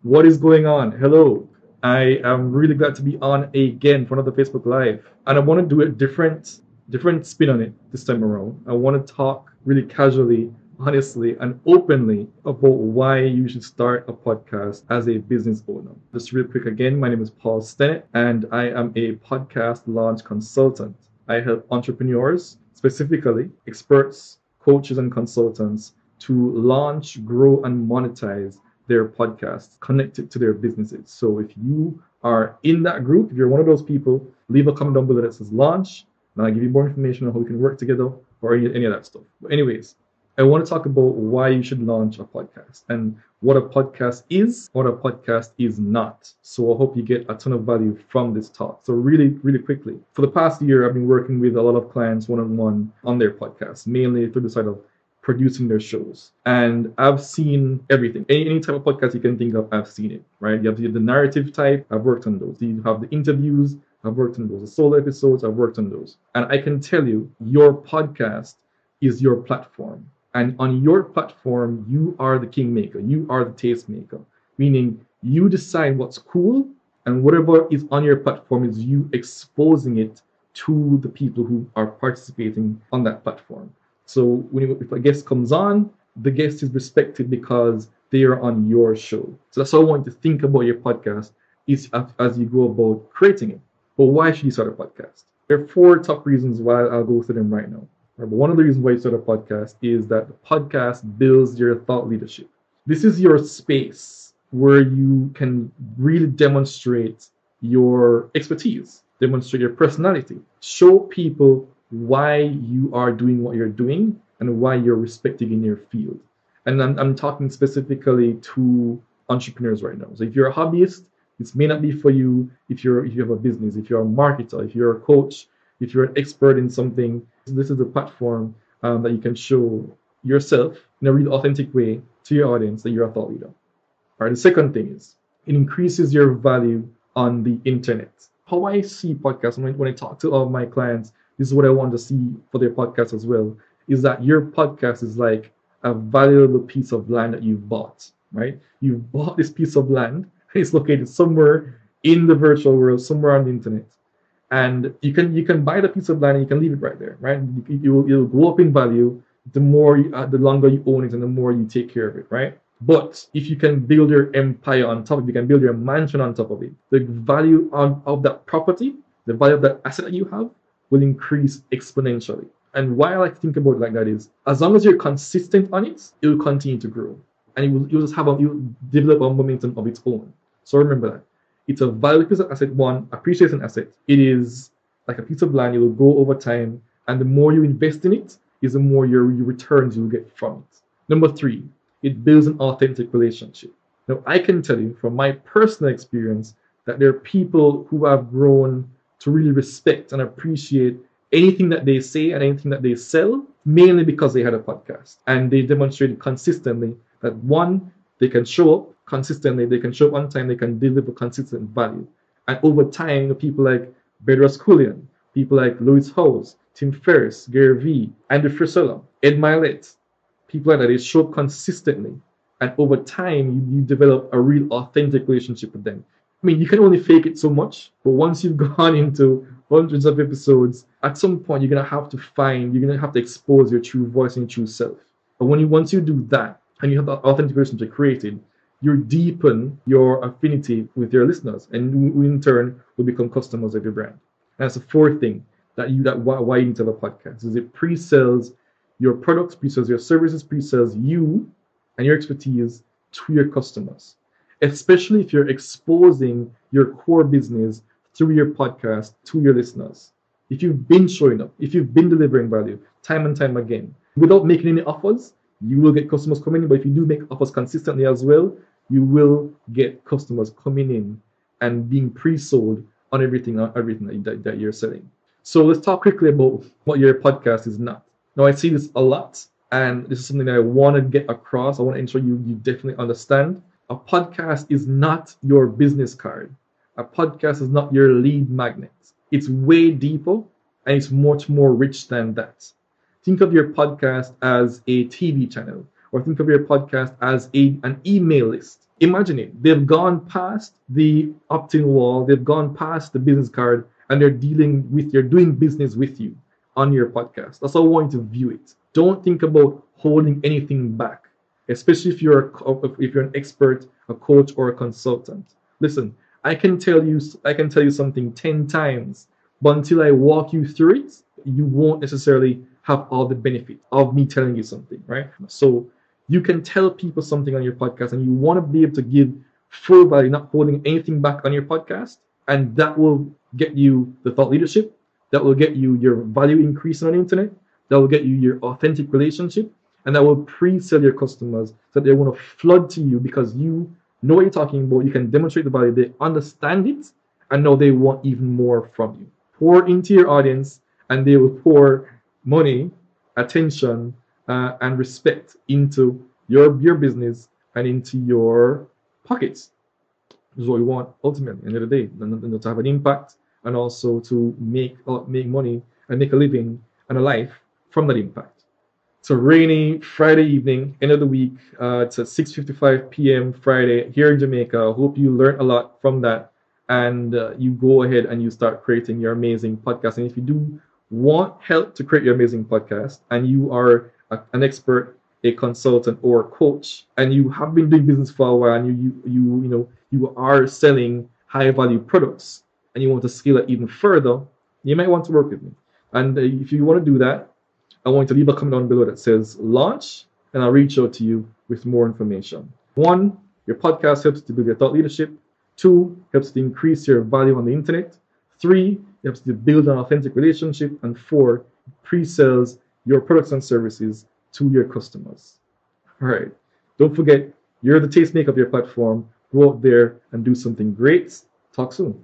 What is going on? Hello. I am really glad to be on again for another Facebook Live. And I want to do a different spin on it this time around. I want to talk really casually, honestly, and openly about why you should start a podcast as a business owner. Just real quick again, my name is Paul Stennett, and I am a podcast launch consultant. I help entrepreneurs, specifically experts, coaches, and consultants to launch, grow, and monetize their podcasts connected to their businesses. So if you are in that group, if you're one of those people, leave a comment down below that says launch, and I'll give you more information on how we can work together or any of that stuff. But anyways, I want to talk about why you should launch a podcast and what a podcast is, what a podcast is not. So I hope you get a ton of value from this talk. So really quickly, for the past year, I've been working with a lot of clients one-on-one on their podcasts, mainly through the side of producing their shows. And I've seen everything. Any type of podcast you can think of, I've seen it, right? You have the narrative type, I've worked on those. You have the interviews, I've worked on those. The solo episodes, I've worked on those. And I can tell you, your podcast is your platform. And on your platform, you are the kingmaker. You are the tastemaker. Meaning you decide what's cool, and whatever is on your platform is you exposing it to the people who are participating on that platform. So if a guest comes on, the guest is respected because they are on your show. So that's how I want you to think about your podcast is as you go about creating it. But why should you start a podcast? There are 4 top reasons why. I'll go through them right now. But one of the reasons why you start a podcast is that the podcast builds your thought leadership. This is your space where you can really demonstrate your expertise, demonstrate your personality, show people why you are doing what you're doing and why you're respected in your field. And I'm talking specifically to entrepreneurs right now. So if you're a hobbyist, this may not be for you. If you have a business, if you're a marketer, if you're a coach, if you're an expert in something, this is the platform that you can show yourself in a really authentic way to your audience that you're a thought leader. All right, the second thing is it increases your value on the internet. How I see podcasts, when I talk to all my clients, this is what I want to see for their podcast as well, is that your podcast is like a valuable piece of land that you've bought, right? You've bought this piece of land. It's located somewhere in the virtual world, somewhere on the internet. And you can buy the piece of land and you can leave it right there, right? It'll go up in value the longer you own it and the more you take care of it, right? But if you can build your empire on top of it, you can build your mansion on top of it, the value of that property, the value of that asset that you have will increase exponentially. And why I like to think about it like that is, as long as you're consistent on it, it will continue to grow. And you'll just you'll develop a momentum of its own. So remember that. It's a valuable piece of asset, one, appreciation asset. It is like a piece of land, it will go over time, and the more you invest in it, is the more your returns you'll get from it. Number 3, it builds an authentic relationship. Now, I can tell you from my personal experience that there are people who have grown to really respect and appreciate anything that they say and anything that they sell, mainly because they had a podcast. And they demonstrated consistently that, one, they can show up consistently, they can show up on time, they can deliver consistent value. And over time, people like Bedros Keuilian, people like Louis Howes, Tim Ferriss, Gary Vee, Andrew Frisella, Ed Milet, people like that, they show up consistently. And over time, you develop a real authentic relationship with them. I mean, you can only fake it so much, but once you've gone into hundreds of episodes, at some point you're gonna have to expose your true voice and your true self. But once you do that, and you have that authentic relationship created, you deepen your affinity with your listeners, and in turn will become customers of your brand. And that's the 4th thing why you need to have a podcast. Is it pre-sells your products, pre-sells your services, pre-sells you and your expertise to your customers. Especially if you're exposing your core business through your podcast to your listeners. If you've been showing up, if you've been delivering value time and time again, without making any offers, you will get customers coming in. But if you do make offers consistently as well, you will get customers coming in and being pre-sold on everything that you're selling. So let's talk quickly about what your podcast is not. Now, I see this a lot, and this is something that I want to get across. I want to ensure you definitely understand. A podcast is not your business card. A podcast is not your lead magnet. It's way deeper, and it's much more rich than that. Think of your podcast as a TV channel, or think of your podcast as an email list. Imagine it. They've gone past the opt-in wall, they've gone past the business card, and they're doing business with you on your podcast. That's how I want you to view it. Don't think about holding anything back, especially if you're an expert, a coach, or a consultant. Listen, I can tell you something 10 times, but until I walk you through it, you won't necessarily have all the benefit of me telling you something, right? So you can tell people something on your podcast, and you want to be able to give full value, not holding anything back on your podcast, and that will get you the thought leadership, that will get you your value increasing on the internet, that will get you your authentic relationship, and that will pre-sell your customers so that they want to flood to you because you know what you're talking about, you can demonstrate the value, they understand it, and now they want even more from you. Pour into your audience, and they will pour money, attention, and respect into your business and into your pockets. This is what we want ultimately, at the end of the day, and to have an impact, and also to make money and make a living and a life from that impact. It's a rainy Friday evening, end of the week. It's at 6:55 p.m. Friday here in Jamaica. Hope you learned a lot from that, and you go ahead and you start creating your amazing podcast. And if you do want help to create your amazing podcast, and you are an expert, a consultant, or a coach, and you have been doing business for a while, and you are selling high value products, and you want to scale it even further, you might want to work with me. And if you want to do that, I want you to leave a comment down below that says launch, and I'll reach out to you with more information. 1, your podcast helps to build your thought leadership. 2, helps to increase your value on the internet. 3, helps to build an authentic relationship. And 4, pre-sells your products and services to your customers. All right. Don't forget, you're the tastemaker of your platform. Go out there and do something great. Talk soon.